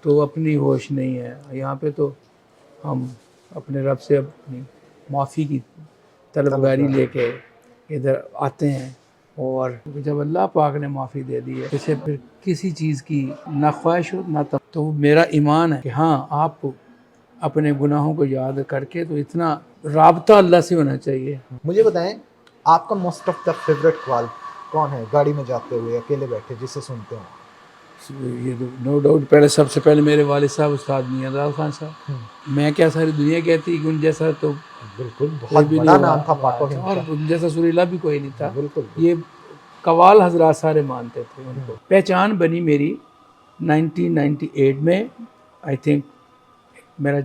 تو اپنی ہوش نہیں ہے. یہاں پہ تو ہم اپنے رب سے اپنی معافی کی طلبگاری لے کے ادھر آتے ہیں، اور جب اللہ پاک نے معافی دے دی ہے اسے پھر کسی چیز کی نہ خواہش ہو نہ تو وہ میرا ایمان ہے کہ ہاں آپ اپنے گناہوں کو یاد کر کے تو اتنا رابطہ اللہ سے ہونا چاہیے. مجھے بتائیں آپ کا موسٹ آف دا فیوریٹ کال کون ہے گاڑی میں جاتے ہوئے اکیلے بیٹھے جسے سنتے ہیں؟ یہ تو نو ڈاؤٹ پہلے سب سے پہلے میرے والد صاحب استاد میاں داد خان صاحب. میں کیا ساری دنیا کہتی کہ ان جیسا تو بالکل کوئی بہت بھی نہیں بڑا نام تھا پاک و ہوگا، ہند اور کا. ان جیسا سریلا بھی کوئی نہیں تھا. بالکل یہ قوال حضرات سارے مانتے تھے ان کو. پہچان بنی میری 1998 میں، آئی تھنک میرا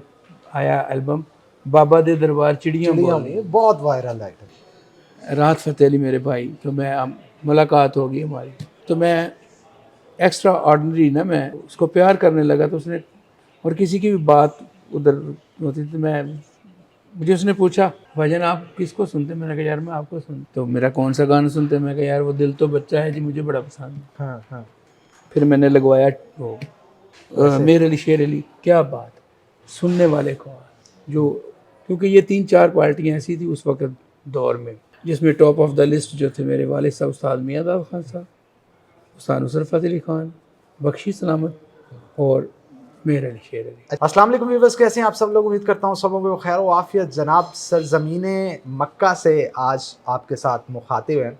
آیا البم بابا دے دربار چڑیاں چڑیاں بول رہی وہ بہت وائرل ہے. راحت فتح علی میرے بھائی، تو میں ملاقات ہوگی ہماری، تو میں ایکسٹرا آرڈنری نا میں اس کو پیار کرنے لگا. تو اس نے اور کسی کی بھی بات ادھر ہوتی تو مجھے اس نے پوچھا بھائی جان آپ کس کو سنتے؟ میں نے کہا یار میں آپ کو سنتا. تو میرا کون سا گانا سنتے؟ میں کہا یار وہ دل تو بچہ ہے جی مجھے بڑا پسند ہے. ہاں ہاں پھر میں نے لگوایا وہ میر علی شیر علی. کیا بات سننے والے کو جو، کیونکہ یہ 3-4 پارٹیاں ایسی تھی اس وقت دور میں جس میں ٹاپ آف دا لسٹ جو تھے میرے والد صاحب استاد میاں داد خان صاحب، استاد نصرت فتح علی خان، بخشی سلامت اور میر علی شیر علی. السلام علیکم ویورز، کیسے ہیں آپ سب لوگ؟ امید کرتا ہوں سب لوگوں کو خیر و عافیت. جناب سرزمین مکہ سے آج آپ کے ساتھ مخاطب ہیں،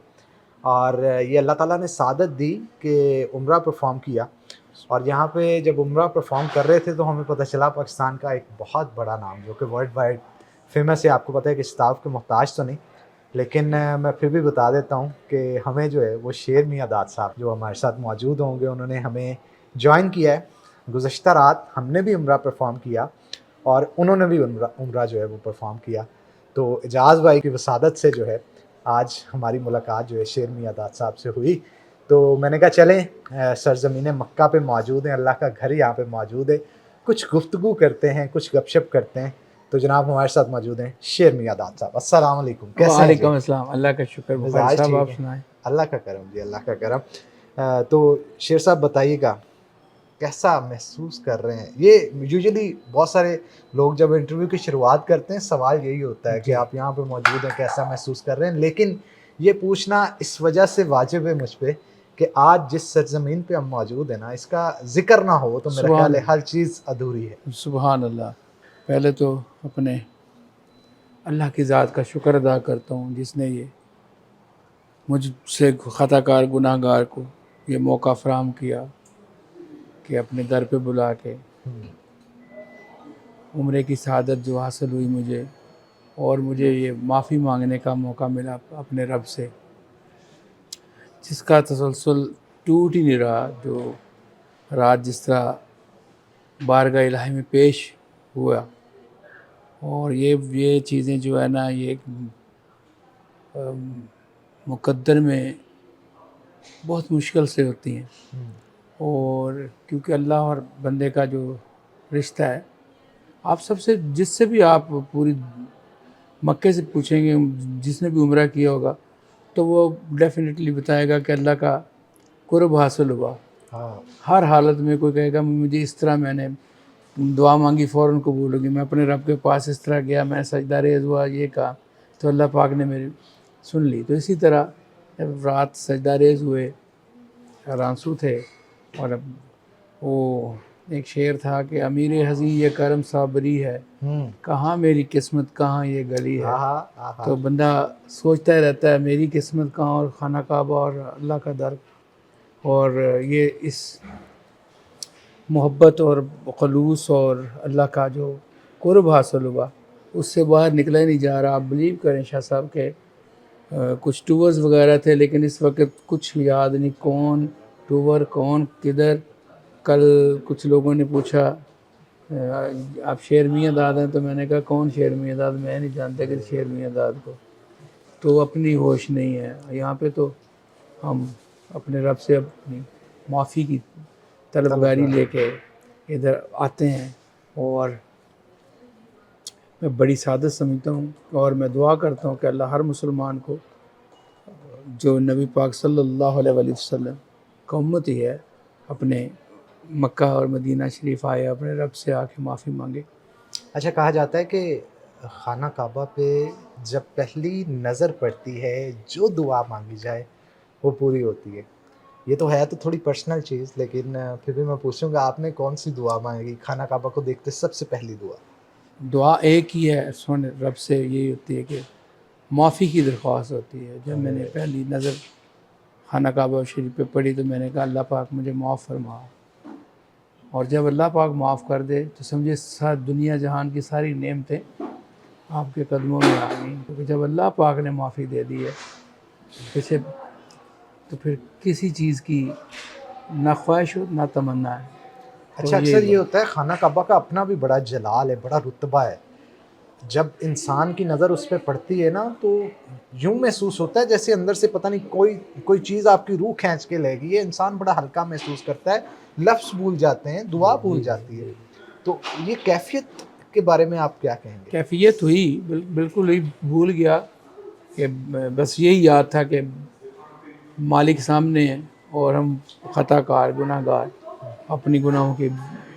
اور یہ اللہ تعالیٰ نے سعادت دی کہ عمرہ پرفارم کیا. اور یہاں پہ جب عمرہ پرفارم کر رہے تھے تو ہمیں پتہ چلا پاکستان کا ایک بہت بڑا نام جو کہ ورلڈ وائڈ فیمس ہے. آپ کو پتہ ہے کہ اسٹاف کے محتاج تو نہیں، لیکن میں پھر بھی بتا دیتا ہوں کہ ہمیں جو ہے وہ شیر میاں داد صاحب جو ہمارے ساتھ موجود ہوں گے، انہوں نے ہمیں جوائن کیا ہے. گزشتہ رات ہم نے بھی عمرہ پرفارم کیا اور انہوں نے بھی عمرہ جو ہے وہ پرفارم کیا. تو اعجاز بھائی کی وسادت سے جو ہے آج ہماری ملاقات جو ہے شیر میاں داد صاحب سے ہوئی. تو میں نے کہا چلیں سرزمین مکہ پہ موجود ہیں، اللہ کا گھر یہاں پہ موجود ہے، کچھ گفتگو کرتے ہیں، کچھ گپ شپ کرتے ہیں. تو جناب ہمارے ساتھ موجود ہیں شیر میاں داد صاحب. السلام علیکم، کیسے ہیں جی؟ وعلیکم السلام، اللہ کا شکر. بخیر مزاج صاحب ٹھیک آپ ہے؟ سنائیں. اللہ کا کرم جی، اللہ کا کرم. تو شیر صاحب بتائیے گا کیسا محسوس کر رہے ہیں؟ یہ یوزلی بہت سارے لوگ جب انٹرویو کی شروعات کرتے ہیں سوال یہی ہوتا ہے کہ آپ یہاں پہ موجود ہیں کیسا محسوس کر رہے ہیں، لیکن یہ پوچھنا اس وجہ سے واجب ہے مجھ پہ کہ آج جس سرزمین پہ ہم موجود ہیں نا، اس کا ذکر نہ ہو تو میرا خیال ہے ہر چیز ادھوری ہے. سبحان اللہ. پہلے تو اپنے اللہ کی ذات کا شکر ادا کرتا ہوں جس نے یہ مجھ سے خطا کار گناہ گار کو یہ موقع فراہم کیا کہ اپنے در پہ بلا کے عمرے کی سعادت جو حاصل ہوئی مجھے، اور مجھے یہ معافی مانگنے کا موقع ملا اپنے رب سے، جس کا تسلسل ٹوٹ ہی نہیں رہا. جو رات جس طرح بارگاہ الہی میں پیش ہوا، اور یہ چیزیں جو ہے نا یہ ایک مقدر میں بہت مشکل سے ہوتی ہیں. اور کیونکہ اللہ اور بندے کا جو رشتہ ہے، آپ سب سے جس سے بھی آپ پوری مکے سے پوچھیں گے، جس نے بھی عمرہ کیا ہوگا تو وہ ڈیفینیٹلی بتائے گا کہ اللہ کا قرب حاصل ہوا. ہر حالت میں کوئی کہے گا مجھے اس طرح میں نے دعا مانگی فوراً قبول ہوگی، میں اپنے رب کے پاس اس طرح گیا، میں سجدہ ریز ہوا، یہ کہا تو اللہ پاک نے میری سن لی. تو اسی طرح جب رات سجدہ ریز ہوئے، رانسو تھے، اور اب وہ ایک شعر تھا کہ امیر حزین یہ کرم صابری ہے، کہاں میری قسمت کہاں یہ گلی ہے. تو بندہ سوچتا ہی رہتا ہے میری قسمت کہاں، اور خانہ کعبہ اور اللہ کا در. اور یہ اس محبت اور خلوص اور اللہ کا جو قرب حاصل ہوا اس سے باہر نکلا ہی نہیں جا رہا. آپ بلیو کریں شاہ صاحب کے کچھ ٹورز وغیرہ تھے، لیکن اس وقت کچھ یاد نہیں کون ٹور کون کدھر. کل کچھ لوگوں نے پوچھا آپ شیر میاں داد ہیں، تو میں نے کہا کون شیر میاں داد، میں نہیں جانتا کہ شیر میاں داد کو. تو اپنی ہوش نہیں ہے. یہاں پہ تو ہم اپنے رب سے اپنی معافی کی طلبگاری لے کے ادھر آتے ہیں، اور میں بڑی سعادت سمجھتا ہوں. اور میں دعا کرتا ہوں کہ اللہ ہر مسلمان کو جو نبی پاک صلی اللہ علیہ وسلم کا امتی ہے اپنے مکہ اور مدینہ شریف آئے، اپنے رب سے آ کے معافی مانگے۔ اچھا، کہا جاتا ہے کہ خانہ کعبہ پہ جب پہلی نظر پڑتی ہے جو دعا مانگی جائے وہ پوری ہوتی ہے۔ یہ تو ہے تو تھوڑی پرسنل چیز، لیکن پھر بھی میں پوچھوں گا آپ نے کون سی دعا مانگی خانہ کعبہ کو دیکھتے سب سے پہلی دعا؟ دعا ایک ہی ہے، سونے رب سے یہی ہوتی ہے کہ معافی کی درخواست ہوتی ہے۔ جب میں نے پہلی نظر خانہ کعبہ شریف پہ پڑھی تو میں نے کہا اللہ پاک مجھے معاف فرما، اور جب اللہ پاک معاف کر دے تو سمجھے دنیا جہان کی ساری نعمتیں آپ کے قدموں میں آ گئیں، کیونکہ جب اللہ پاک نے معافی دے دی ہے پیچھے تو پھر کسی چیز کی نہ خواہش ہو نہ تمنا ہے۔ اچھا، اکثر یہ ہوتا ہے خانہ کعبہ کا اپنا بھی بڑا جلال ہے، بڑا رتبہ ہے، جب انسان کی نظر اس پہ پڑتی ہے نا تو یوں محسوس ہوتا ہے جیسے اندر سے پتہ نہیں کوئی چیز آپ کی روح کھینچ کے لے گی، یہ انسان بڑا ہلکا محسوس کرتا ہے، لفظ بھول جاتے ہیں، دعا بھول جاتی ہے۔ تو یہ کیفیت کے بارے میں آپ کیا کہیں گے؟ کیفیت ہوئی بالکل ہی بھول گیا کہ بس یہی یاد تھا کہ مالک سامنے ہیں اور ہم خطا کار گناہ گار اپنی گناہوں کی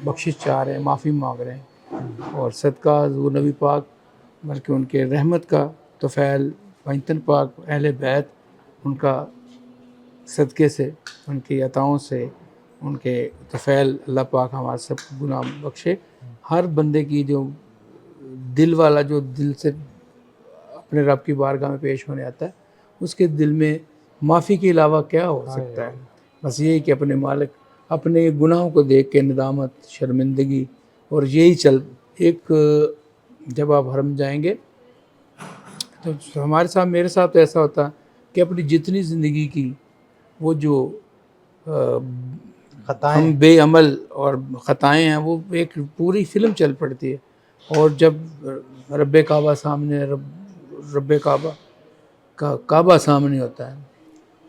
بخشش چاہ رہے ہیں، معافی مانگ رہے ہیں، اور صدقہ حضور نبی پاک بلکہ ان کے رحمت کا طفیل پنجتن پاک اہل بیت، ان کا صدقے سے، ان کی عطاؤں سے، ان کے طفیل اللہ پاک ہمارے سب گناہ بخشے۔ ہر بندے کی جو دل والا جو دل سے اپنے رب کی بارگاہ میں پیش ہونے آتا ہے، اس کے دل میں معافی کے علاوہ کیا ہو سکتا ہے؟ بس یہی کہ اپنے مالک اپنے گناہوں کو دیکھ کے ندامت، شرمندگی، اور یہی ایک جب آپ حرم جائیں گے تو ہمارے ساتھ میرے ساتھ ایسا ہوتا کہ اپنی جتنی زندگی کی وہ جو ہم بے عمل اور خطائیں ہیں وہ ایک پوری فلم چل پڑتی ہے، اور جب رب کعبہ سامنے رب کعبہ کا کعبہ سامنے ہوتا ہے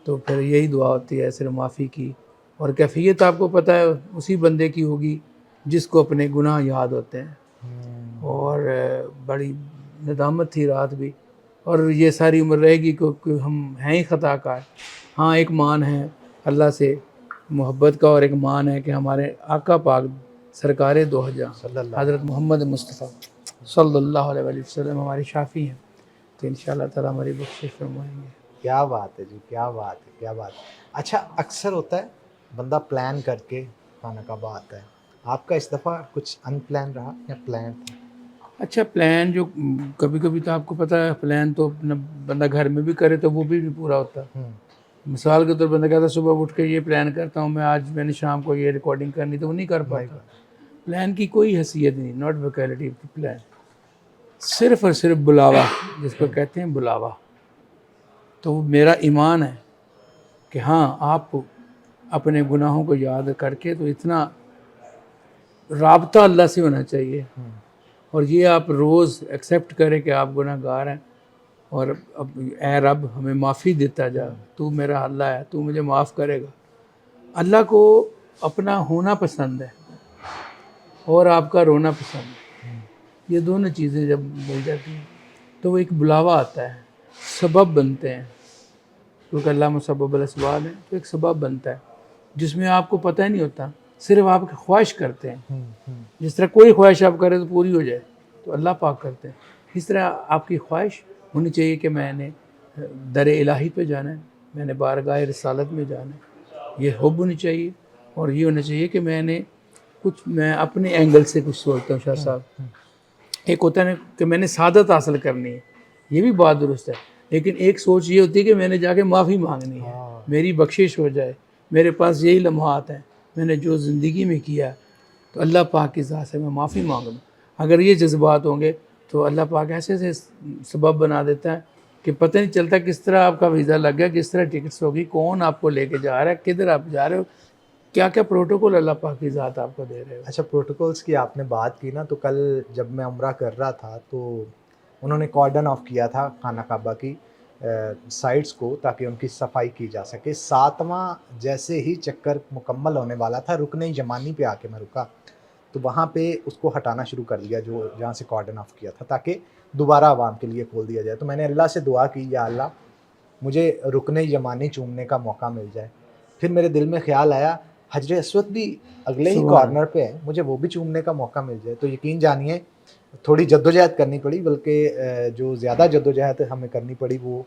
تو پھر یہی دعا ہوتی ہے صرف معافی کی، اور کیفیت آپ کو پتہ ہے اسی بندے کی ہوگی جس کو اپنے گناہ یاد ہوتے ہیں، اور بڑی ندامت تھی رات بھی، اور یہ ساری عمر رہے گی کہ ہم ہیں ہی خطا کار۔ ہاں ایک مان ہے اللہ سے محبت کا، اور ایک مان ہے کہ ہمارے آقا پاک سرکار دو جہاں حضرت محمد مصطفیٰ صلی اللہ علیہ وآلہ وسلم ہمارے شافی ہیں، تو انشاءاللہ تعالیٰ ہماری بخشش فرمائیں گے۔ کیا بات ہے جی، کیا بات ہے، کیا بات ہے۔ اچھا، اکثر ہوتا ہے بندہ پلان کر کے خانہ کعبہ آتا ہے، آپ کا اس دفعہ کچھ ان پلان رہا یا پلان تھا؟ اچھا، پلان جو کبھی کبھی تو آپ کو پتہ ہے پلان تو بندہ گھر میں بھی کرے تو وہ بھی نہیں پورا ہوتا۔ مثال کے طور پر بندہ کہتا ہے صبح اٹھ کے یہ پلان کرتا ہوں میں نے شام کو یہ ریکارڈنگ کرنی، تو وہ نہیں کر پاتا۔ پلان کی کوئی حیثیت نہیں، ناٹ ویکلٹی پلان، صرف اور صرف بلاوا، جس کو کہتے ہیں بلاوا۔ تو وہ میرا ایمان ہے کہ ہاں آپ اپنے گناہوں کو یاد کر کے تو اتنا رابطہ اللہ سے ہونا چاہیے، اور یہ آپ روز ایکسیپٹ کریں کہ آپ گناہ گار ہیں، اور اب اے رب ہمیں معافی دیتا جا، تو میرا اللہ ہے، تو مجھے معاف کرے گا۔ اللہ کو اپنا ہونا پسند ہے اور آپ کا رونا پسند ہے، یہ دونوں چیزیں جب مل جاتی ہیں تو وہ ایک بلاوا آتا ہے، سبب بنتے ہیں، کیونکہ اللہ مسبب الاسباب ہے، تو ایک سبب بنتا ہے جس میں آپ کو پتہ ہی نہیں ہوتا، صرف آپ کی خواہش کرتے ہیں، جس طرح کوئی خواہش آپ کریں تو پوری ہو جائے تو اللہ پاک کرتے ہیں، اس طرح آپ کی خواہش ہونی چاہیے کہ میں نے در الہی پہ جانا ہے، میں نے بارگاہ رسالت میں جانا ہے، یہ حب ہونی چاہیے، اور یہ ہونا چاہیے کہ میں اپنے اینگل سے کچھ سوچتا ہوں۔ شاہ صاحب، ایک ہوتا ہے کہ میں نے سعادت حاصل کرنی ہے، یہ بھی بات درست ہے، لیکن ایک سوچ یہ ہوتی ہے کہ میں نے جا کے معافی مانگنی ہے، میری بخشش ہو جائے، میرے پاس یہی لمحات ہیں، میں نے جو زندگی میں کیا تو اللہ پاک کی ذات سے میں معافی مانگ لوں۔ اگر یہ جذبات ہوں گے تو اللہ پاک ایسے سبب بنا دیتا ہے کہ پتہ نہیں چلتا کس طرح آپ کا ویزا لگ گیا، کس طرح ٹکٹس ہوگی، کون آپ کو لے کے جا رہا ہے، کدھر آپ جا رہے ہو، کیا کیا پروٹوکول اللہ پاک کی ذات آپ کو دے رہے ہو۔ اچھا، پروٹوکولز کی آپ نے بات کی نا، تو کل جب میں عمرہ کر رہا تھا تو انہوں نے کارڈن آف کیا تھا خانہ کعبہ کی سائٹس کو تاکہ ان کی صفائی کی جا سکے۔ 7واں جیسے ہی چکر مکمل ہونے والا تھا، رکن یمانی پہ آ کے میں رکا تو وہاں پہ اس کو ہٹانا شروع کر دیا جہاں سے کارڈن آف کیا تھا، تاکہ دوبارہ عوام کے لیے کھول دیا جائے۔ تو میں نے اللہ سے دعا کی، یا اللہ مجھے رکن یمانی چومنے کا موقع مل جائے۔ پھر میرے دل میں خیال آیا حجر اسود بھی اگلے ہی کارنر پہ ہے, مجھے وہ بھی چومنے کا موقع مل جائے تو یقین جانیے تھوڑی جدوجہد کرنی پڑی, بلکہ جو زیادہ جدوجہد ہمیں کرنی پڑی وہ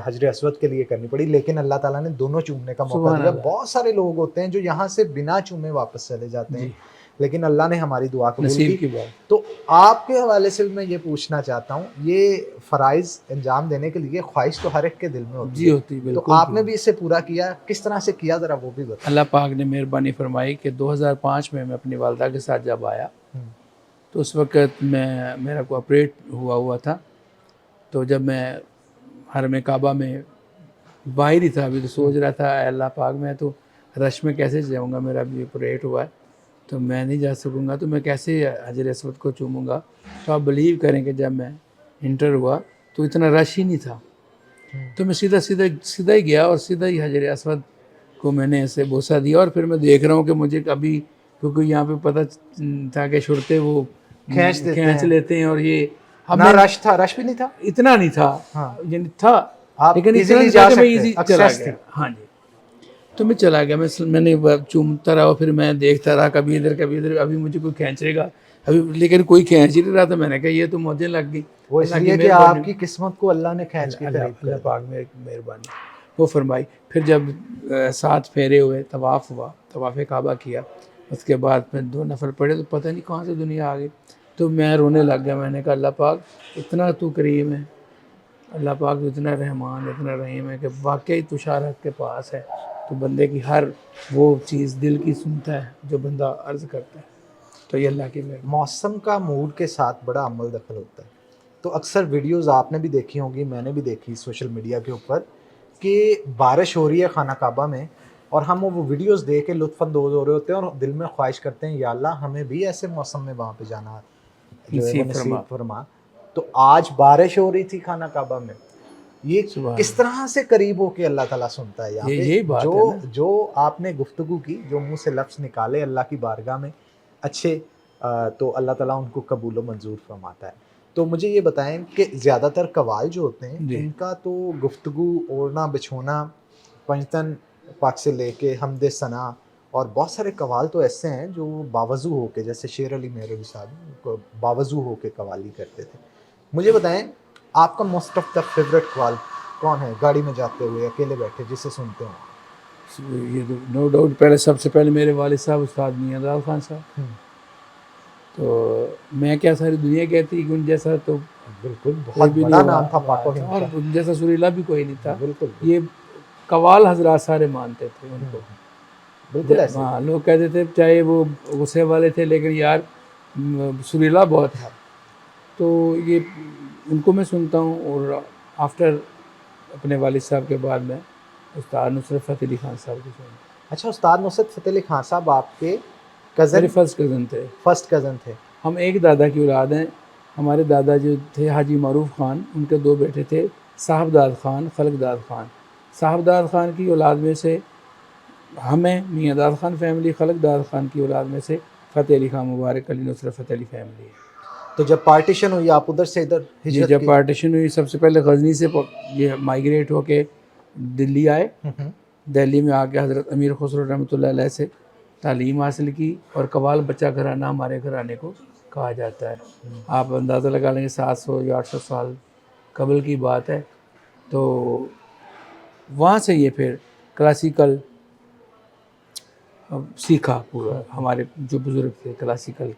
حجر اسود کے لیے کرنی پڑی, لیکن اللہ تعالیٰ نے دونوں چومنے کا موقع دیا. بہت سارے لوگ ہوتے ہیں جو یہاں سے بنا چومے واپس چلے جاتے ہیں, لیکن اللہ نے ہماری دعا قبول کی. تو آپ کے حوالے سے میں یہ پوچھنا چاہتا ہوں, یہ فرائض انجام دینے کے لیے خواہش تو ہر ایک کے دل میں ہوتی ہے, تو آپ نے بھی اسے پورا کیا, کس طرح سے کیا ذرا وہ بھی بتائیں. اللہ پاک نے مہربانی فرمائی کہ 2005 میں اپنی والدہ کے ساتھ جب آیا تو اس وقت میرا کو آپریٹ ہوا تھا. تو جب میں حرم کعبہ میں باہر ہی تھا, ابھی تو سوچ رہا تھا اللہ پاک میں تو رش میں کیسے جاؤں گا, میرا بھی آپریٹ ہوا ہے تو میں نہیں جا سکوں گا, تو میں کیسے حجر اسود کو چوموں گا. تو آپ بلیو کریں کہ جب میں انٹر ہوا تو اتنا رش ہی نہیں تھا, تو میں سیدھا ہی گیا اور سیدھا ہی حجر اسود کو میں نے ایسے بوسہ دیا. اور پھر میں دیکھ رہا ہوں کہ مجھے کبھی, کیونکہ یہاں پہ پتہ تھا کہ شرطے وہ کھینچ لیتے ہیں, اور یہ نہ رش تھا, رش بھی نہیں تھا, اتنا نہیں تھا, یعنی تھا لیکن اتنا نہیں تھا کہ میں ایزی چلا گیا. ہاں جی, تو میں چلا گیا, میں نے چومتا رہا, پھر میں دیکھتا رہا کبھی ادھر, ابھی مجھے کوئی کھینچے گا ابھی, لیکن کوئی کھینچ ہی نہیں رہا تھا. میں نے کہا یہ تو مجھے لگ گئی. وہ اس لیے کہ آپ کی قسمت کو اللہ نے کھینچ کے اللہ پاک میں مہربانی وہ فرمائی. پھر جب 7 پھیرے ہوئے, طواف ہوا, طواف کعبہ کیا, اس کے بعد پھر 2 نفل پڑھے تو پتہ نہیں کہاں سے دنیا آ گئی. تو میں رونے لگ گیا. میں نے کہا اللہ پاک اتنا تو کریم ہے, اللہ پاک اتنا رحمان اتنا رحیم ہے کہ واقعی تو شارحق کے پاس ہے, تو بندے کی ہر وہ چیز دل کی سنتا ہے جو بندہ عرض کرتا ہے. تو یہ اللہ کی مہربانی. موسم کا موڈ کے ساتھ بڑا عمل دخل ہوتا ہے. تو اکثر ویڈیوز آپ نے بھی دیکھی ہوں گی, میں نے بھی دیکھی سوشل میڈیا کے اوپر, کہ بارش ہو رہی ہے خانہ کعبہ میں اور ہم وہ ویڈیوز دیکھ کے لطف اندوز ہو رہے ہوتے ہیں اور دل میں خواہش کرتے ہیں یا اللہ ہمیں بھی ایسے موسم میں وہاں پہ جانا جو ہے وہ نصیب فرما. تو آج بارش ہو رہی تھی خانہ کعبہ میں, یہ کس طرح سے قریب ہو کے اللہ تعالیٰ سنتا ہے یہاں پہ. جو آپ نے گفتگو کی, جو منہ سے لفظ نکالے اللہ کی بارگاہ میں اچھے, تو اللہ تعالیٰ ان کو قبول و منظور فرماتا ہے. تو مجھے یہ بتائیں کہ زیادہ تر قوال جو ہوتے ہیں ان کا تو گفتگو, اوڑھنا بچھونا, پنجتن پاک سے لے کے حمد ثنا, اور بہت سارے قوال تو ایسے ہیں جو باوضو ہو کے, جیسے شیر علی مہروی صاحب باوضو ہو کے قوالی کرتے تھے. مجھے بتائیں آپ کا موسٹ آف دا فیوریٹ قوال کون ہے, گاڑی میں جاتے ہوئے اکیلے بیٹھے جسے سنتے ہوں؟ یہ تو نو ڈاؤٹ پہلے سب سے پہلے میرے والد صاحب استاد میاں داد خان صاحب. تو میں کیا ساری دنیا کہتی کہ ان جیسا تو بالکل بہت بڑا نام تھا پاک و ہند کا, اور ان جیسا سریلا بھی کوئی نہیں تھا. بالکل یہ قوال حضرات سارے مانتے تھے ان کو. بالکل ایسے ہاں, لوگ کہتے تھے چاہے وہ غصے والے تھے لیکن یار سریلا بہت ہے. تو یہ ان کو میں سنتا ہوں. اور آفٹر اپنے والد صاحب کے بعد میں استاد نصرت فتح علی خان صاحب کو سنتا ہوں. اچھا, استاد نصرت فتح علی خان صاحب آپ کے کزن؟ میرے فرسٹ کزن تھے. ہم ایک دادا کی اولاد ہیں. ہمارے دادا جو تھے حاجی معروف خان, ان کے 2 بیٹے تھے, صاحب داد خان, خلق داد خان. صاحب داد خان کی اولاد میں سے ہمیں میاں داد خان فیملی, خلق داد خان کی اولاد میں سے فتح علی خان مبارک علی نصرت فتح علی فیملی ہے. تو جب پارٹیشن ہوئی آپ ادھر سے ادھر ہجرت جب پارٹیشن ہوئی سب سے پہلے غزنی سے یہ مائیگریٹ ہو کے دلی آئے. دہلی میں آ کے حضرت امیر خسرو رحمۃ اللہ علیہ سے تعلیم حاصل کی, اور قوال بچہ گھرانہ ہمارے گھرانے کو کہا جاتا ہے. آپ اندازہ لگا لیں گے 700 یا 800 سال قبل کی بات ہے. تو وہاں سے یہ پھر کلاسیکل سیکھا پورا, ہمارے جو بزرگ تھے کلاسیکل.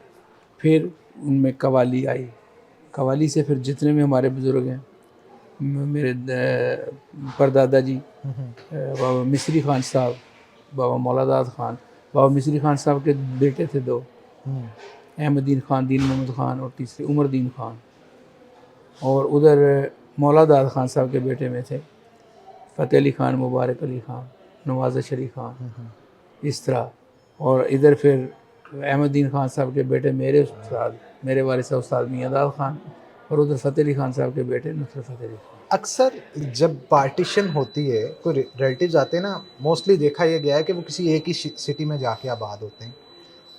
پھر ان میں قوالی آئی, قوالی سے پھر جتنے بھی ہمارے بزرگ ہیں, میرے پردادا جی بابا مصری خان صاحب, بابا مولا داد خان. بابا مصری خان صاحب کے بیٹے تھے 2, احمد دین خان, دین محمد خان, اور تیسرے عمر دین خان. اور ادھر مولا داد خان صاحب کے بیٹے میں تھے فتح علی خان, مبارک علی خان, نواز شریف خان, اس طرح. اور ادھر پھر احمد دین خان صاحب کے بیٹے میرے استاد, میرے والد صاحب استاد میاں داد خان, اور ادھر فتح علی خان صاحب کے بیٹے نصرت فتح علی خان. اکثر جب پارٹیشن ہوتی ہے کوئی ریلیٹیوز آتے ہیں نا, موسٹلی دیکھا یہ گیا ہے کہ وہ کسی ایک ہی سٹی میں جا کے آباد ہوتے ہیں.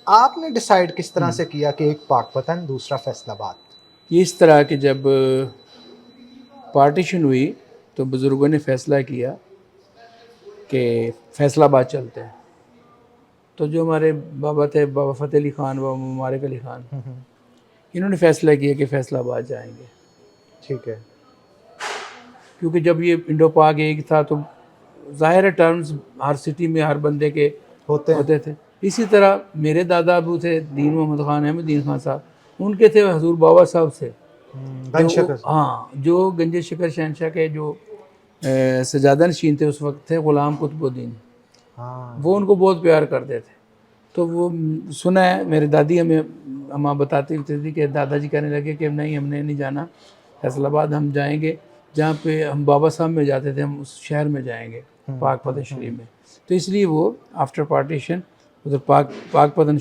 آپ نے ڈیسائیڈ کس طرح سے کیا کہ ایک پاک وطن دوسرا فیصل آباد؟ یہ اس طرح کہ جب پارٹیشن ہوئی تو بزرگوں نے فیصلہ کیا کہ فیصل آباد چلتے ہیں. تو جو ہمارے بابا تھے، بابا فتح علی خان، بابا مبارک علی خان، انہوں نے فیصلہ کیا کہ فیصل آباد جائیں گے، ٹھیک ہے. کیونکہ جب یہ انڈو پاک ایک تھا تو ظاہر ٹرمز ہر سٹی میں ہر بندے کے ہوتے ہیں. ہوتے تھے. اسی طرح میرے دادا ابو تھے دین محمد خان، احمد دین خان صاحب، ان کے تھے حضور بابا صاحب سے، گن جو شکر. ہاں جو گنج شکر شہنشاہ کے جو سجادہ نشین تھے اس وقت تھے غلام قطب الدین، ہاں. وہ ان کو بہت پیار کرتے تھے. تو وہ سنا ہے میرے دادی ہمیں بتاتی تھی کہ دادا جی کہنے لگے کہ نہیں ہم نے نہیں جانا فیصل آباد، ہم جائیں گے جہاں پہ ہم بابا صاحب میں جاتے تھے، ہم اس شہر میں جائیں گے پاک پتن شریف میں. تو اس لیے وہ آفٹر پارٹیشن ادھر پاک پتن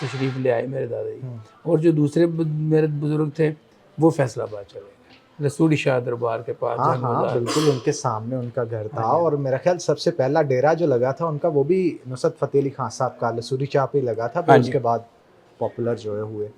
تشریف لے آئے میرے دادا جی. اور جو دوسرے میرے بزرگ تھے وہ فیصل آباد چلے گئے رسولی شاہ دربار کے پاس. ہاں جنگ ہاں بازار. بالکل ان کے سامنے ان کا گھر تھا. اور میرا خیال سب سے پہلا ڈیرا جو لگا تھا ان کا وہ بھی نصرت فتح علی خان صاحب کا لسوری چاپ ہی لگا تھا. پھر اس کے بعد پاپولر جو ہے ہوئے.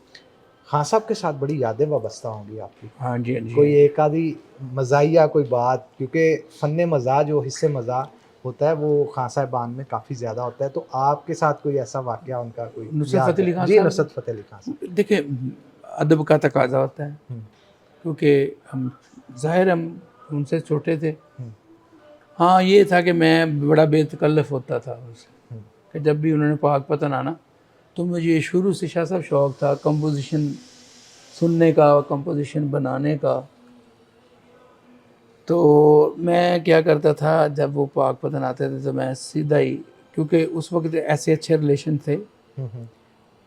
خان صاحب کے ساتھ بڑی یادیں وابستہ ہوں گی آپ کی. ہاں جی ہاں جی. کوئی ایک آدھی مزاحیہ کوئی بات، کیونکہ فن مزاح جو حصہ مزاح ہوتا ہے وہ خان صاحبان میں کافی زیادہ ہوتا ہے. تو آپ کے ساتھ کوئی ایسا واقعہ ان کا کوئی نصرت فتح علی خان جی صاحب؟ نصرت فتح علی خان صاحب. دیکھیں ادب کا تقاضا ہوتا ہے کیونکہ ہم ظاہر ہم ان سے چھوٹے تھے. ہاں یہ تھا کہ میں بڑا بے تکلف ہوتا تھا ان سے، کہ جب بھی انہوں نے پاک پتن آنا تو مجھے شروع سے شاہ صاحب شوق تھا کمپوزیشن سننے کا، کمپوزیشن بنانے کا. تو میں کیا کرتا تھا جب وہ پاک پتن آتے تھے تو میں سیدھا ہی، کیونکہ اس وقت ایسے اچھے ریلیشن تھے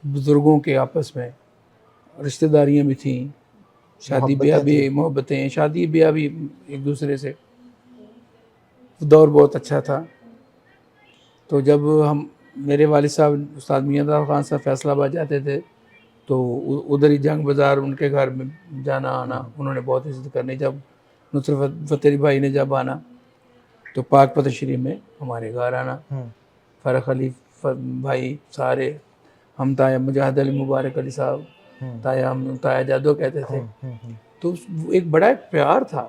بزرگوں کے آپس میں، رشتہ داریاں بھی تھیں، شادی بیاہ بھی، محبتیں شادی بیاہ بھی ایک دوسرے سے، دور بہت اچھا تھا. تو جب ہم میرے والد صاحب استاد میاں دار خان صاحب فیصل آباد جاتے تھے تو ادھر ہی جنگ بازار ان کے گھر میں جانا آنا، انہوں نے بہت عزت کرنی. جب نصرت فتح علی بھائی نے جب آنا تو پاک پتن شریف میں ہمارے گھر آنا، فرق علی بھائی سارے، ہم تایا مجاہد علی مبارک علی صاحب، تایا ہم تایا جادو کہتے تھے. تو ایک بڑا پیار تھا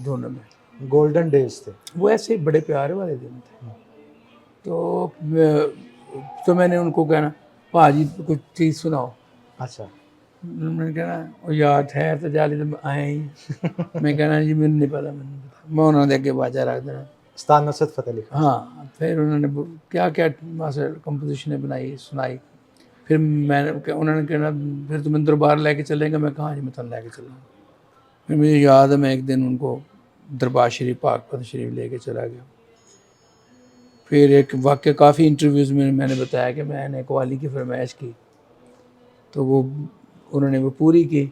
دونوں میں، گولڈن ڈیز تھے وہ ایسے بڑے پیار والے دن تھے. تو میں نے ان کو کہنا پاجی کچھ چیز سناؤ. اچھا. میں نے کہنا وہ یار ٹھہر تو جالی تو آئے ہی. میں کہنا جی مجھے نہیں پتا، میں انہوں نے کے باجا رکھ دینا. استاد نصرت فتح علی خان. ہاں پھر انہوں نے کیا کیا کمپوزیشنیں بنائی سنائی. پھر میں نے انہوں نے کہنا پھر تمہیں دربار لے کے چلیں گے. میں کہاں جی میں تمہیں لے کے چلوں. پھر مجھے یاد ہے میں ایک دن ان کو دربار شریف پاک پتن شریف لے کے چلا گیا. پھر ایک واقعہ کافی انٹرویوز میں نے بتایا کہ میں نے قوالی کی فرمائش کی تو وہ انہوں نے وہ پوری کی.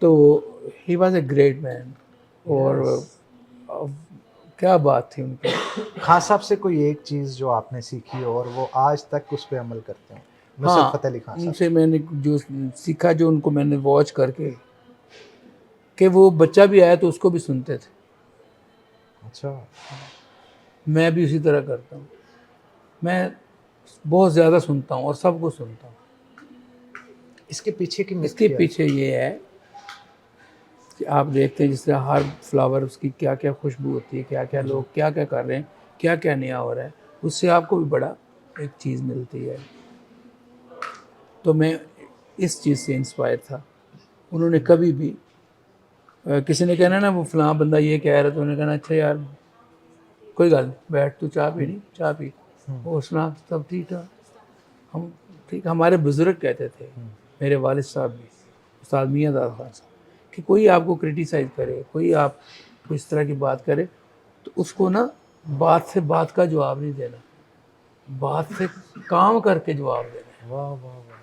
تو he was a great man. اور کیا بات تھی ان کی. خان صاحب سے کوئی ایک چیز جو آپ نے سیکھی اور وہ آج تک اس پہ عمل کرتے ہیں؟ نصرت فتح علی خان ان صاحب سے میں نے جو سیکھا، جو ان کو میں نے واچ کر کے، کہ وہ بچہ بھی آیا تو اس کو بھی سنتے تھے. اچھا. میں بھی اسی طرح کرتا ہوں. میں بہت زیادہ سنتا ہوں اور سب کو سنتا ہوں. اس کے پیچھے کی اس کے پیچھے یہ ہے کہ آپ دیکھتے ہیں جس طرح ہر فلاور اس کی کیا کیا خوشبو ہوتی ہے، کیا کیا لوگ کیا کیا کر رہے ہیں، کیا کیا نیا ہو رہا ہے، اس سے آپ کو بھی بڑا ایک چیز ملتی ہے. تو میں اس چیز سے انسپائر تھا. انہوں نے کبھی بھی کسی نے کہنا نا وہ فلاں بندہ یہ کہہ رہا تو انہوں نے کہنا اچھا یار کوئی گل بیٹھ تو چاہ پی نہیں، چاہ پی، وہ سنا سب ٹھیک ٹھاک. ہم ٹھیک. ہمارے بزرگ کہتے تھے، میرے والد صاحب بھی، استاد میاں دار خان صاحب، کہ کوئی آپ کو کرٹیسائز کرے، کوئی آپ کو اس طرح کی بات کرے تو اس کو نا بات سے بات کا جواب نہیں دینا، بات سے کام کر کے جواب دینا. واہ واہ واہ.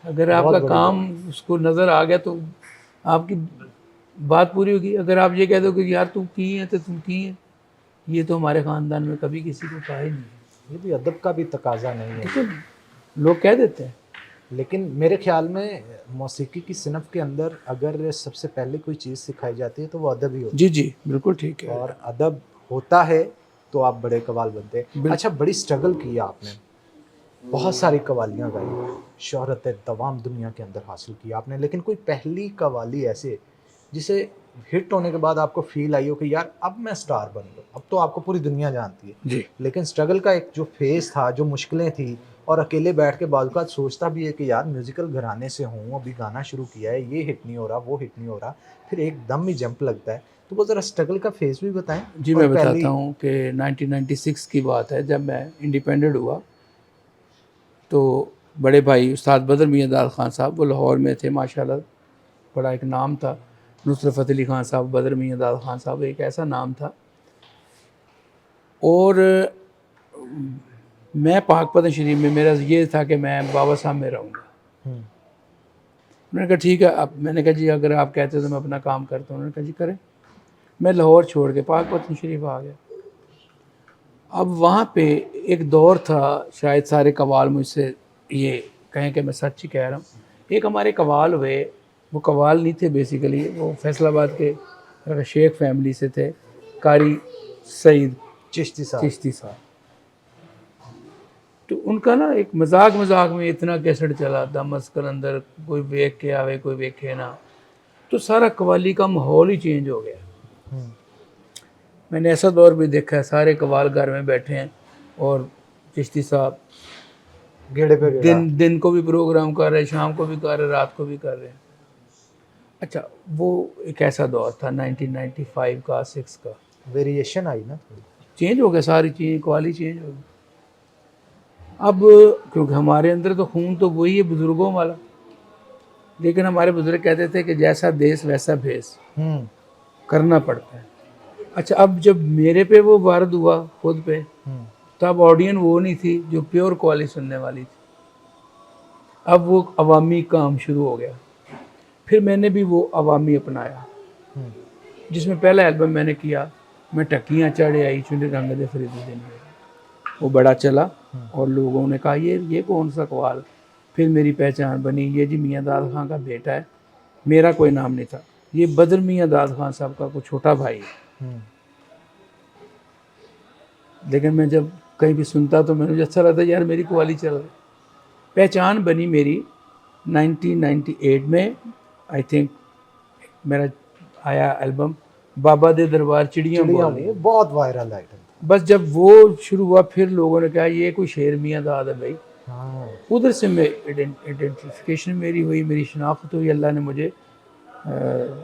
اگر آپ کا کام اس کو نظر آ گیا تو آپ کی بات پوری ہوگی. اگر آپ یہ کہہ دو کہ یار تم کی ہیں تو تم کی ہیں، یہ تو ہمارے خاندان میں کبھی کسی کو کہا ہی نہیں ہے. یہ بھی ادب کا بھی تقاضا نہیں ہے. لیکن لوگ کہہ دیتے ہیں. لیکن میرے خیال میں موسیقی کی صنف کے اندر اگر سب سے پہلے کوئی چیز سکھائی جاتی ہے تو وہ ادب ہی ہوتا ہے. جی جی بالکل ٹھیک ہے. اور ادب ہوتا ہے تو آپ بڑے قوال بنتے ہیں. اچھا بڑی سٹرگل کی آپ نے، بہت ساری قوالیاں گائی، شہرت دوام دنیا کے اندر حاصل کی آپ نے، لیکن کوئی پہلی قوالی ایسے جسے ہٹ ہونے کے بعد آپ کو فیل آئی ہو کہ یار اب میں سٹار بن گیا، اب تو آپ کو پوری دنیا جانتی ہے، جی لیکن سٹرگل کا ایک جو فیز تھا، جو مشکلیں تھیں، اور اکیلے بیٹھ کے بعض اوقات سوچتا بھی ہے کہ یار میوزیکل گھرانے سے ہوں، ابھی گانا شروع کیا ہے، یہ ہٹ نہیں ہو رہا، وہ ہٹ نہیں ہو رہا، پھر ایک دم ہی جمپ لگتا ہے، تو وہ ذرا سٹرگل کا فیز بھی بتائیں. جی اور میں پہلی بتاتا ہوں کہ 1996 کی بات ہے، جب میں انڈیپینڈنٹ ہوا تو بڑے بھائی استاد بدر میاں داد خان صاحب، وہ لاہور میں تھے ماشاءاللہ، بڑا ایک نام تھا. نصرت فتح علی خان صاحب، بدر میاں داد خان صاحب، ایک ایسا نام تھا. اور میں پاک پتن شریف میں میرا یہ تھا کہ میں بابا صاحب میں رہوں گا. ہوں، میں نے کہا ٹھیک ہے. اب میں نے کہا جی اگر آپ کہتے ہیں تو میں اپنا کام کرتا ہوں. انہوں نے کہا جی کریں. میں لاہور چھوڑ کے پاک پتن شریف آ گیا. اب وہاں پہ ایک دور تھا، شاید سارے قوال مجھ سے یہ کہیں کہ میں سچ ہی کہہ رہا ہوں. ایک ہمارے قوال ہوئے، وہ قوال نہیں تھے بیسیکلی، وہ فیصل آباد کے شیخ فیملی سے تھے، قاری سعید چشتی صاحب. چشتی صاحب. تو ان کا نا ایک مذاق میں اتنا کیسٹ چلا تھا، مسکر اندر کوئی ویک کے آوے کوئی ویکھے نہ، تو سارا قوالی کا ماحول ہی چینج ہو گیا. ہوں، میں نے ایسا دور بھی دیکھا ہے، سارے قوال گھر میں بیٹھے ہیں اور چشتی صاحب گیڑے پہ گیڑا. دن کو بھی پروگرام کر رہے، شام کو بھی کر رہے، رات کو بھی کر رہے ہیں. اچھا وہ ایک ایسا دور تھا 1995 کا 6 کا. ویریشن آئی نا تھوڑی. چینج ہو گیا، ساری چیز قوالی چینج ہو گئی. اب کیونکہ ہمارے اندر تو خون تو وہی ہے بزرگوں والا، لیکن ہمارے بزرگ کہتے تھے کہ جیسا دیس ویسا بھیس، ہوں، کرنا پڑتا ہے. اچھا اب جب میرے پہ وہ وارد ہوا خود پہ، ہوں، تب آڈین وہ نہیں تھی جو پیور قوالی سننے والی تھی. اب وہ عوامی کام شروع ہو گیا. پھر میں نے بھی وہ عوامی اپنایا، ہوں، جس میں پہلا البم میں نے کیا میں ٹکیاں چڑھے آئی چنڈی رنگ دے فریدی دن میں. وہ بڑا چلا اور لوگوں نے کہا یہ کون سا قوال. پھر میری پہچان بنی، یہ جی میاں داد خان کا بیٹا ہے. میرا کوئی نام نہیں تھا، یہ بدر میاں داد خان صاحب کا کوئی چھوٹا بھائی ہے. ہوں. لیکن میں جب کہیں بھی سنتا تو مجھے اچھا لگتا یار میری قوالی چل رہی. پہچان بنی میری 1998 میں، آئی تھنک میرا آیا البم بابا دے دربار چڑیاں چڑیاں بول رہی. وہ بہت وائرل آئٹم. بس جب وہ شروع ہوا پھر لوگوں نے کہا یہ کوئی شیر میاں داد ہے بھائی. ہاں، ادھر سے میں آئیڈینٹیفیکیشن میری ہوئی، میری شناخت ہوئی. اللہ نے مجھے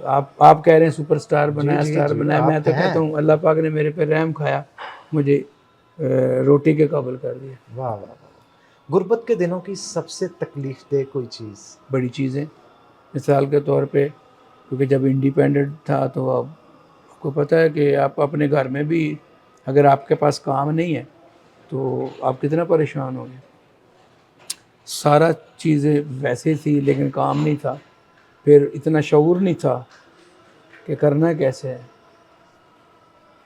آپ کہہ رہے ہیں سپر سٹار بنایا، جی سٹار جی بنایا. میں آپ تو ہیں. کہتا ہوں اللہ پاک نے میرے پہ رحم کھایا، مجھے روٹی کے قابل کر دیا. واہ واہ واہ. غربت کے دنوں کی سب سے تکلیف دہ کوئی چیز؟ بڑی چیزیں مثال کے طور پہ، کیونکہ جب انڈیپینڈنٹ تھا تو اب آپ کو پتہ ہے کہ آپ اپنے گھر میں بھی اگر آپ کے پاس کام نہیں ہے تو آپ کتنا پریشان ہو گے. سارا چیزیں ویسے تھی لیکن کام نہیں تھا. پھر اتنا شعور نہیں تھا کہ کرنا کیسے ہے.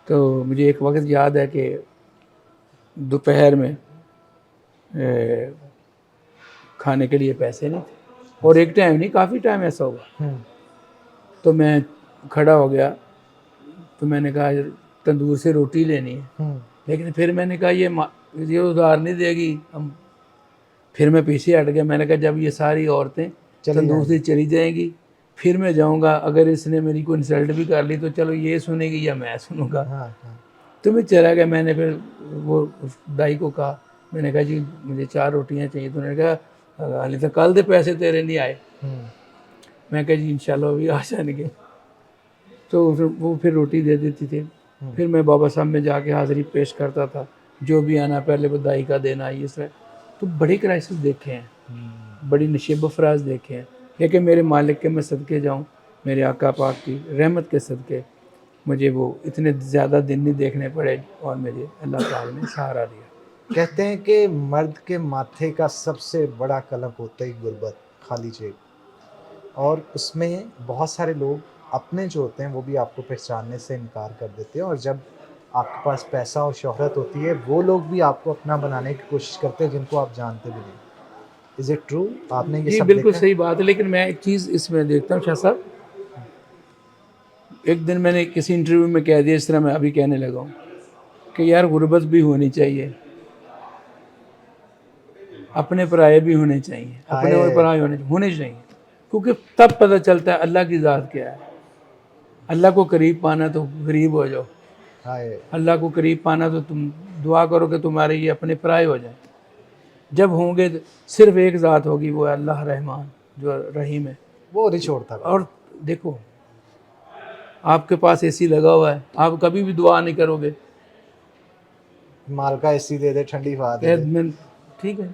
تو مجھے ایک وقت یاد ہے کہ دوپہر میں کھانے کے لیے پیسے نہیں تھے، اور ایک ٹائم نہیں کافی ٹائم ایسا ہوا. ہوں، تو میں کھڑا ہو گیا تو میں نے کہا تندور سے روٹی لینی ہے. ہوں، لیکن پھر میں نے کہا یہ ادھار نہیں دے گی. پھر میں پیچھے ہٹ گیا. میں نے کہا جب یہ ساری عورتیں چلی تندور جائیں سے گی. چلی جائیں گی پھر میں جاؤں گا. اگر اس نے میری کو انسلٹ بھی کر لی تو چلو یہ سنے گی یا میں سنوں گا. ہاں ہاں. تو میں چلا گیا. میں نے پھر وہ دائی کو کہا، میں نے کہا جی مجھے 4 روٹیاں چاہیے. تو انہوں نے کہا حالی تو کل دے پیسے تیرے نہیں آئے. ہوں، میں کہا جی انشاءاللہ ابھی آ جائیں گے. تو وہ پھر روٹی دے دیتی تھی. پھر میں بابا صاحب میں جا کے حاضری پیش کرتا تھا، جو بھی آنا پہلے بدائی کا دینا. یہ سر تو بڑے کرائسس دیکھے ہیں، بڑی نشیب افراز دیکھے ہیں. لیکن میرے مالک کے میں صدقے جاؤں، میرے آقا پاک کی رحمت کے صدقے مجھے وہ اتنے زیادہ دن نہیں دیکھنے پڑے اور مجھے اللہ تعالی نے سہارا دیا. کہتے ہیں کہ مرد کے ماتھے کا سب سے بڑا کلنک ہوتا ہے غربت، خالی جیب. اور اس میں بہت سارے لوگ اپنے جو ہوتے ہیں وہ بھی آپ کو پہچاننے سے انکار کر دیتے ہیں، اور جب آپ کے پاس پیسہ اور شہرت ہوتی ہے وہ لوگ بھی آپ کو اپنا بنانے کی کوشش کرتے ہیں جن کو آپ جانتے بھی نہیں. Is it true? آپ نے یہ جی سب بالکل دیکھا ہے؟ صحیح بات ہے. لیکن میں ایک چیز اس میں دیکھتا ہوں شاہ صاحب، ایک دن میں نے کسی انٹرویو میں کہہ دیا، اس طرح میں ابھی کہنے لگا ہوں کہ یار غربت بھی ہونی چاہیے، اپنے پرائے بھی ہونے چاہیے، اپنے اور پرائے ہونے چاہیے، کیونکہ تب پتہ چلتا ہے اللہ کی ذات کیا ہے. اللہ کو قریب پانا تو غریب ہو جاؤ, ہائے اللہ کو قریب پانا تو تم دعا کرو کہ تمہارے یہ اپنے پرائے ہو جائیں. جب ہوں گے صرف ایک ذات ہوگی, وہ ہے اللہ رحمان جو رحیم ہے. وہ نہیں چھوڑتا. اور دیکھو آپ کے پاس اے سی لگا ہوا ہے, آپ کبھی بھی دعا نہیں کرو گے مالکا اے سی دے دے, ٹھنڈی ہوا دے دے, ٹھیک ہے.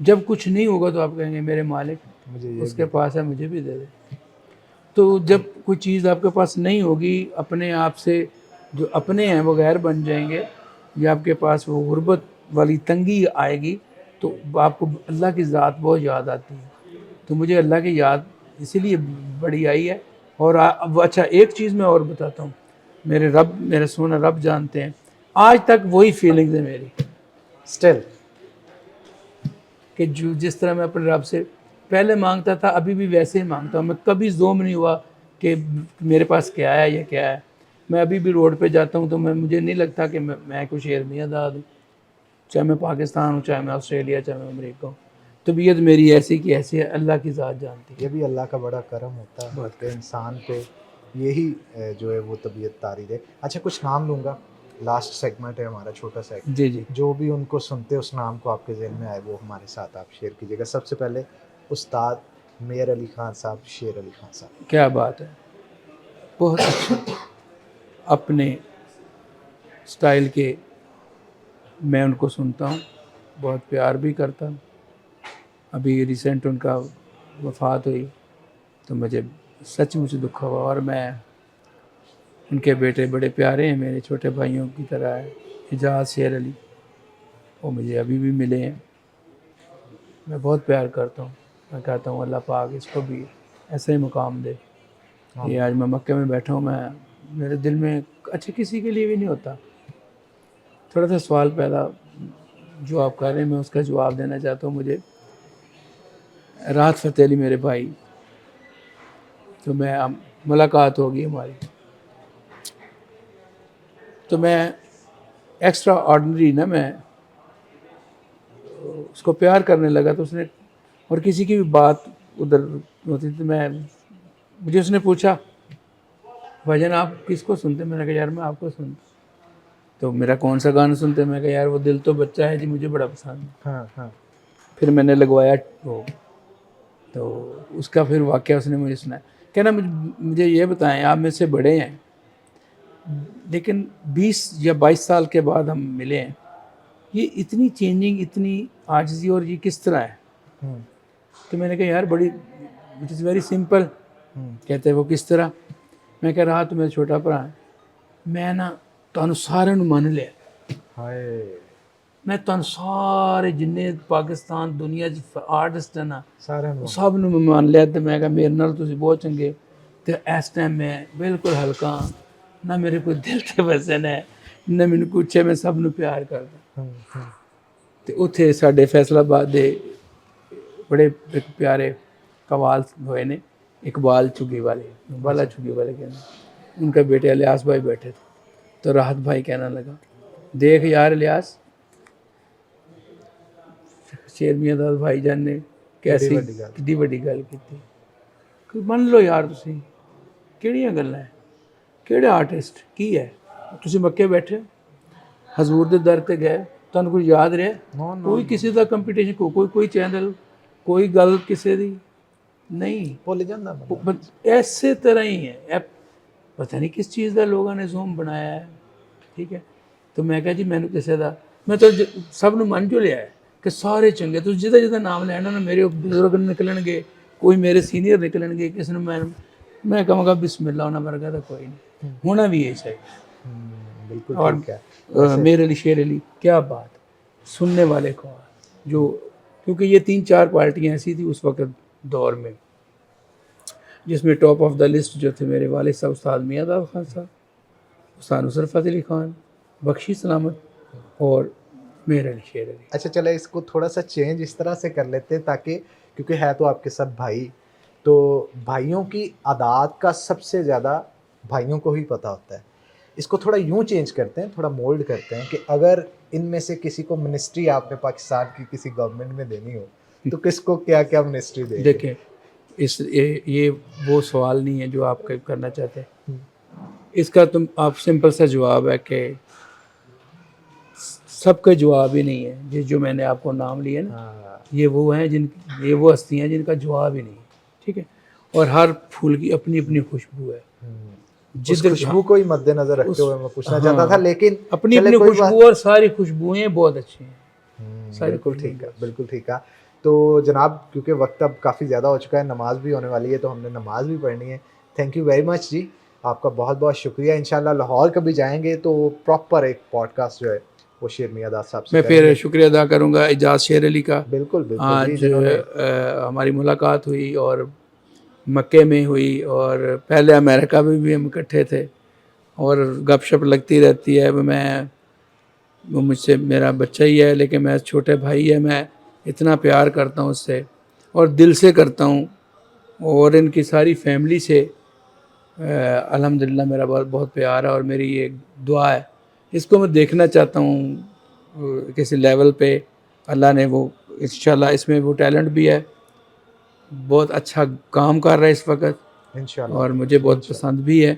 جب کچھ نہیں ہوگا تو آپ کہیں گے میرے مالک مجھے یہ اس کے پاس ہے مجھے بھی دے دے. تو جب کوئی چیز آپ کے پاس نہیں ہوگی, اپنے آپ سے جو اپنے ہیں وہ غیر بن جائیں گے, یا آپ کے پاس وہ غربت والی تنگی آئے گی, تو آپ کو اللہ کی ذات بہت یاد آتی ہے. تو مجھے اللہ کی یاد اسی لیے بڑی آئی ہے. اور اچھا ایک چیز میں اور بتاتا ہوں, میرے رب, میرے سونا رب جانتے ہیں, آج تک وہی فیلنگز ہے میری اسٹل. کہ جو جس طرح میں اپنے رب سے پہلے مانگتا تھا ابھی بھی ویسے ہی مانگتا ہوں. میں کبھی زوم نہیں ہوا کہ میرے پاس کیا ہے یا کیا ہے. میں ابھی بھی روڈ پہ جاتا ہوں تو مجھے نہیں لگتا کہ میں کوئی شیر نہیں ادا دوں, چاہے میں پاکستان ہوں, چاہے میں آسٹریلیا, چاہے میں امریکہ ہوں. طبیعت میری ایسی کی ایسی ہے, اللہ کی ذات جانتی ہے. یہ بھی اللہ کا بڑا کرم ہوتا ہے کہ انسان پہ یہی جو ہے وہ طبیعت طاری دے. اچھا کچھ نام لوں گا, لاسٹ سیگمنٹ ہے ہمارا, چھوٹا سیگمنٹ. جی جی جو بھی ان کو سنتے اس نام کو آپ کے ذہن میں آئے وہ ہمارے ساتھ آپ شیئر کیجیے گا. سب سے پہلے استاد میئر علی خان صاحب, شیر علی خان صاحب. کیا بات ہے, بہت اچھے اپنے سٹائل کے, میں ان کو سنتا ہوں, بہت پیار بھی کرتا ہوں. ابھی ریسنٹ ان کا وفات ہوئی تو مجھے سچ مچ دکھ ہوا, اور میں ان کے بیٹے بڑے پیارے ہیں, میرے چھوٹے بھائیوں کی طرح ہے, اعجاز شیر علی, وہ مجھے ابھی بھی ملے ہیں. میں بہت پیار کرتا ہوں, میں کہتا ہوں اللہ پاک اس کو بھی ایسا ہی مقام دے. یہ آج میں مکہ میں بیٹھا ہوں, میرے دل میں اچھا کسی کے لیے بھی نہیں ہوتا. تھوڑا سا سوال پیدا جو آپ کر رہے ہیں میں اس کا جواب دینا چاہتا ہوں. مجھے راحت فتح علی میرے بھائی, تو میں ملاقات ہوگی ہماری, تو میں ایکسٹرا آرڈنری نا, میں اس کو پیار کرنے لگا. تو اس نے, اور کسی کی بھی بات ادھر ہوتی تو مجھے اس نے پوچھا بھائی جان آپ کس کو سنتے, میں نے کہا یار میں آپ کو سنتا. تو میرا کون سا گانا سنتے, میں کہا یار وہ دل تو بچہ ہے جی, مجھے بڑا پسند ہے. ہاں ہاں. پھر میں نے لگوایا وہ, تو اس کا پھر واقعہ اس نے مجھے سنایا. کہنا مجھے یہ بتائیں, آپ میں سے بڑے ہیں لیکن 20 یا 22 سال کے بعد ہم ملے ہیں, یہ اتنی چینجنگ, اتنی عاجزی, اور یہ کس طرح ہے؟ تو میں نے کہا یار بڑی اٹ از ویری سمپل. کہتے ہیں وہ کس طرح؟ میں کہہ رہا تو میرا چھوٹا بھرا ہے, میں نا تانوں سارے نوں من لیا, ہائے میں تانوں سارے جنے پاکستان دنیا آرٹسٹ ہیں نا سارے سب نوں میں مان لیا. تو میں کہا میرے نال تسی بہت چنگے, تو اس ٹائم میں بالکل ہلکا ہاں, نہ میرے کوئی دل تے وزن ہے نہ مینوں کچھ ہے, میں سب نوں پیار کردا. تو اتھے ساڈے فیصل آباد دے بڑے ایک پیارے قوال ہوئے نے, اقبال چگی والے, بالا چگی والے کہنا, ان کے بیٹے الیاس بھائی بیٹھے تھے. تو راحت بھائی کہنا لگا دیکھ یار الیاس, شیر میاں داد بھائی جان نے کیسی کتنی بڑی گل کیتی, من لو یار تسی کیڑیاں گلاں ہیں, کیڑے آرٹسٹ کی ہے, تسی مکے بیٹھے حضور دے در تے گئے, تانوں کوئی یاد رہا کوئی کسی دا کمپٹیشن, کوئی چینل, کوئی گل کسی دی نہیں, بھول جاندا بندہ. ایسے طرح ہی ہے. پتہ نہیں کس چیز دا لوگوں نے زوم بنایا ہے, ٹھیک ہے. تو میں کہا جی مینوں کسے دا, میں تو سب نوں من جو لیا ہے کہ سارے چنگے, تو جدا نام لینا نا میرے بزرگ نکلن گے, کوئی میرے سینئر نکلن گے, کسی نے میں کہوں گا بسم اللہ ہونا ورگا تو کوئی نہیں, ہونا بھی یہ چاہیے. بالکل اور ٹھیک ہے. میرے علی شیر علی کیا بات, سننے والے کو, جو کیونکہ یہ 3-4 پارٹیاں ایسی تھیں اس وقت دور میں, جس میں ٹاپ آف دا لسٹ جو تھے میرے والد صاحب استاد میاں داد خان صاحب, استاد نصرت فتح علی خان, بخشی سلامت, اور میرے علی شیر علی. اچھا چلے اس کو تھوڑا سا چینج اس طرح سے کر لیتے ہیں تاکہ, کیونکہ ہے تو آپ کے سب بھائی, تو بھائیوں کی عادات کا سب سے زیادہ بھائیوں کو ہی پتہ ہوتا ہے. اس کو تھوڑا یوں چینج کرتے ہیں, تھوڑا مولڈ کرتے ہیں کہ اگر ان میں سے کسی کو منسٹری آپ نے پاکستان کی کسی گورنمنٹ میں دینی ہو تو کس کو کیا کیا منسٹری دیں گے؟ دیکھیں یہ وہ سوال نہیں ہے جو آپ کرنا چاہتے ہیں. اس کا تم آپ سمپل سا جواب ہے کہ سب کا جواب ہی نہیں ہے. جو میں نے آپ کو نام لیے نا, یہ وہ ہیں یہ وہ ہستیاں جن کا جواب ہی نہیں ہے. ٹھیک ہے, اور ہر پھول کی اپنی اپنی خوشبو ہے. اس خوشبو کو ہی مد نظر رکھتے ہوئے میں پوچھنا چاہتا تھا, لیکن اپنی اپنی خوشبو اور ساری خوشبوئیں بہت اچھی ہیں. بالکل ٹھیک ہے, بالکل ٹھیک ہے. تو جناب کیونکہ وقت اب کافی زیادہ ہو چکا ہے, نماز بھی ہونے والی ہے, تو ہم نے نماز بھی پڑھنی ہے. تھینک یو ویری مچ جی, آپ کا بہت بہت شکریہ. انشاءاللہ لاہور کبھی جائیں گے تو پراپر ایک پوڈ کاسٹ جو ہے وہ شیر میاں داد صاحب سے میں کریں گے. پھر شکریہ ادا کروں گا اعجاز شیر علی کا. بالکل بالکل جی, آج جنہوں نے ہماری ملاقات ہوئی اور مکے میں ہوئی, اور پہلے امریکہ میں بھی ہم اکٹھے تھے, اور گپ شپ لگتی رہتی ہے. وہ مجھ سے میرا بچہ ہی ہے, لیکن میں چھوٹے بھائی ہے. میں اتنا پیار کرتا ہوں اس سے, اور دل سے کرتا ہوں, اور ان کی ساری فیملی سے الحمدللہ میرا بہت پیار ہے. اور میری یہ دعا ہے, اس کو میں دیکھنا چاہتا ہوں کسی لیول پہ. اللہ نے وہ انشاءاللہ اس میں وہ ٹیلنٹ بھی ہے, بہت اچھا کام کر رہا ہے اس وقت, انشاءاللہ اور مجھے بہت پسند بھی ہے.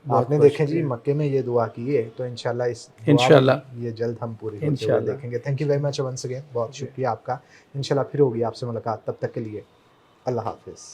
آپ نے دیکھیں جی مکے میں یہ دعا کی ہے, تو انشاءاللہ اس دعا انشاءاللہ بھی یہ جلد ہم پوری ہوتے ہوئے انشاءاللہ. دیکھیں گے. Thank you very much once again, بہت شکریہ آپ کا. انشاءاللہ پھر ہوگی آپ سے ملاقات, تب تک کے لیے اللہ حافظ.